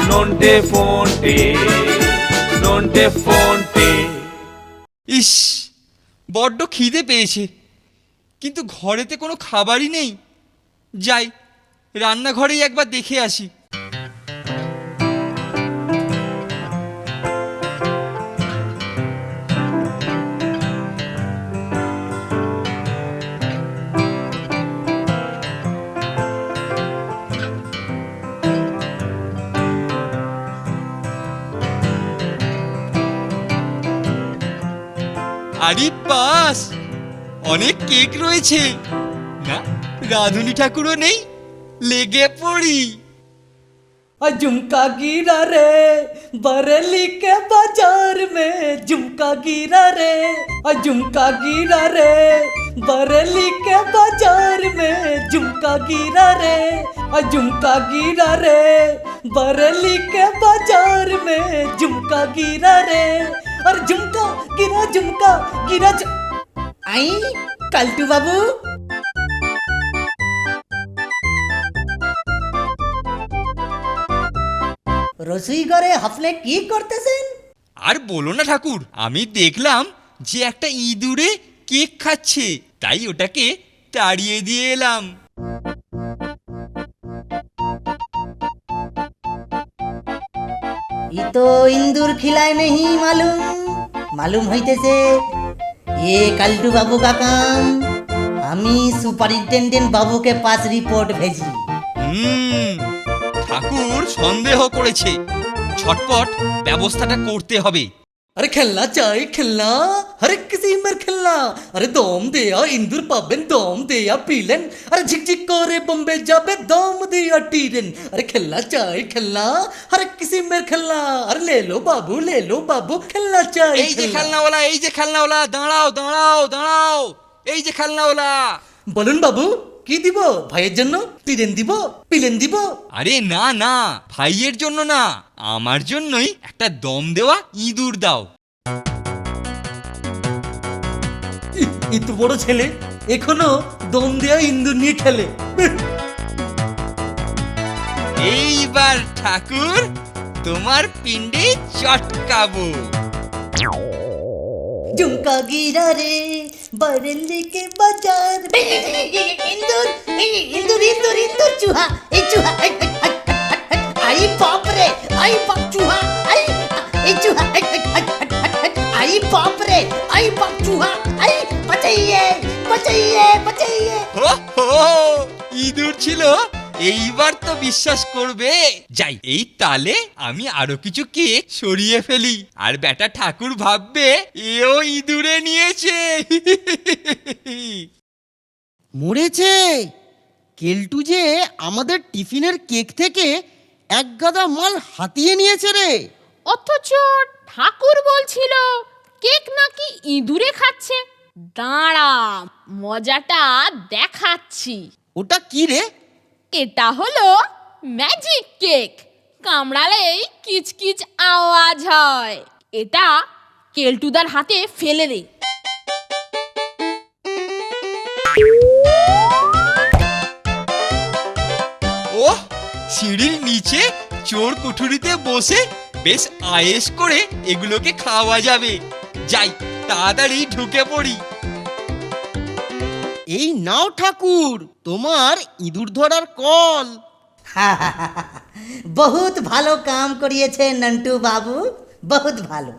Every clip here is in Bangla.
নন্টে ফন্টে, নন্টে ফন্টে। ইস, বড্ড খিদে পেয়েছে, কিন্তু ঘরেতে কোনো খাবারই নেই। যাই, রান্নাঘরেই একবার দেখে আসি। আরে বাস, অনেক কেক রয়েছে। না, রাধুনি ঠাকুরও নেই, লেগে পড়ি। झुमका गिरा रे बरेली के बाजार में, झुमका गिरा रे झुमका गिरा रे बरेली के बाजार में, झुमका गिरा रे झुमका गिरा रे बरेली के बाजार में, झुमका गिरा रे। और झुमका गिरा आई কালটু বাবু, রসুই ঘরে আপনি কি করতেছেন? আর বলো না ঠাকুর, আমি দেখলাম যে একটা ইঁদুরে কেক খাচ্ছে, তাই ওটাকে তাড়িয়ে দিয়ে এলাম। ये तो इंदूर खिलाए नहीं मालूम হইতেছে ये কালটু বাবু का काम। আমি সুপারিনটেন্ডেন্ট বাবুকে পাস রিপোর্ট भेजी। ঠাকুর সন্দেহ করেছে, ছটপট ব্যবস্থাটা করতে হবে। अरे खेलना चाहे खेलना, हर एक किसी में खेलना। अरे दम दिया इंदूर पाबेन, दम दिया पीलेन। अरे झिक झिक करे बम्बे जाबे, दम दिया टीरेन। अरे खेलना चाहे खेलना, हर एक किसी में खेलना। अरे ले लो बाबू खेलना चाहे। এই যে খেলনাওয়ালা, এই যে খেলনাওয়ালা, দাঁড়াও দাঁড়াও দাঁড়াও, এই যে খেলনাওয়ালা। বলুন বাবু, কি দিব? ভাইয়ের জন্য টিরেন দিব, পিলেন দিব? আরে না না, ভাইয়ের জন্য না, আমার জন্যই একটা দম দেওয়া ইঁদুর দাও। এই তো বড় ছেলে, এখনো দম দেয়া ইন্দুর নিয়ে খেলে। এইবার ঠাকুর, তোমার পিণ্ডে চটকাবো। झुमका गिरा रे बरेली के बाजार में, इंदूर चूहा आई बाप रे, आई बाप चूहा, आई चूहा, आई बाप रे, आई बाप चूहा, आई बचाइए। হো হো, ইঁদুর ছিল, এইবার তো বিশ্বাস করবে। যাই, এই তালে আমি আরো কিছু কেক সরিয়ে ফেলি, আর বেটা ঠাকুর ভাববে এও ইঁদুরে নিয়েছে। মরেছে কেলটু যে আমাদের টিফিনের কেক থেকে এক গাদা মাল হাতিয়ে নিয়েছে রে। অথচ ঠাকুর বলছিল কেক নাকি ইঁদুরে খাচ্ছে। দাঁড়া, মজাটা দেখাচ্ছি। ওটা কি রে? এটা হলো ম্যাজিক কেক। কামড়ালেই কিচকিচ আওয়াজ হয়। এটা কেলটুদার হাতে ফেলে দে। ওহ, সিঁড়ির নিচে চোর কুঠুরিতে বসে বেশ আয়েশ করে এগুলোকে খাওয়া যাবে। যাই, তাড়াতাড়ি ঢুকে পড়ি। এই নাও ঠাকুর, তোমার ইঁদুর ধরার কল। बहुत ভালো কাম করিয়েছে নন্টু বাবু, बहुत ভালো।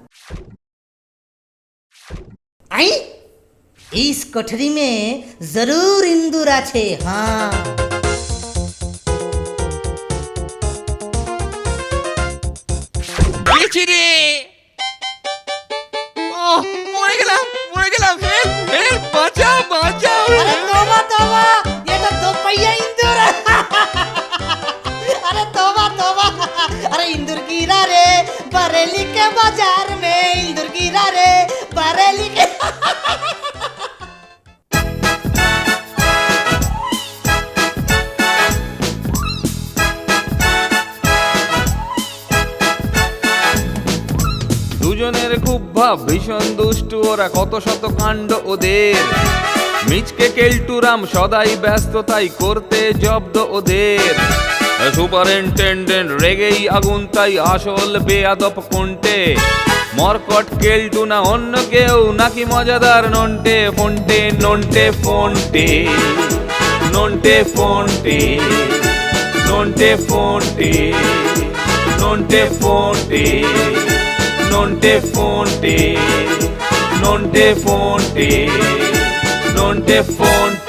आई इस कोठरी में जरूर इंदूर আছে। हाँ, গেছি রে। ওহ, মরে গেলাম। হেল্প হেল্প, বাঁচাও বাঁচাও। अरे तोबा ये तो दो पहिया इंदूर। अरे तोबा अरे इंदूर गिरा रे बरेली के बाजार में, इंदूर गिरा रे बरेली के। দুজনের খুব ভাব, ভীষণ দুষ্টু ওরা, কত শত কাণ্ড ওদের। মিচকে কেলটুরাম সদাই ব্যস্ত, তাই করতে জব্দ ওদের। সুপারিনটেন্ডেন্ট রেগেই আগুন, তাই আসল বেয়াদব কোনটে? মরকট কেলটু না অন্য কেউ, নাকি মজাদার নন্টে ফন্টে? নন্টে ফন্টে, নন্টে ফন্টে, নন্টে ফন্টে, নন্টে ফন্টে, নন্টে ফন্টে, নন্টে ফন্টে, নন্টে ফন্টে।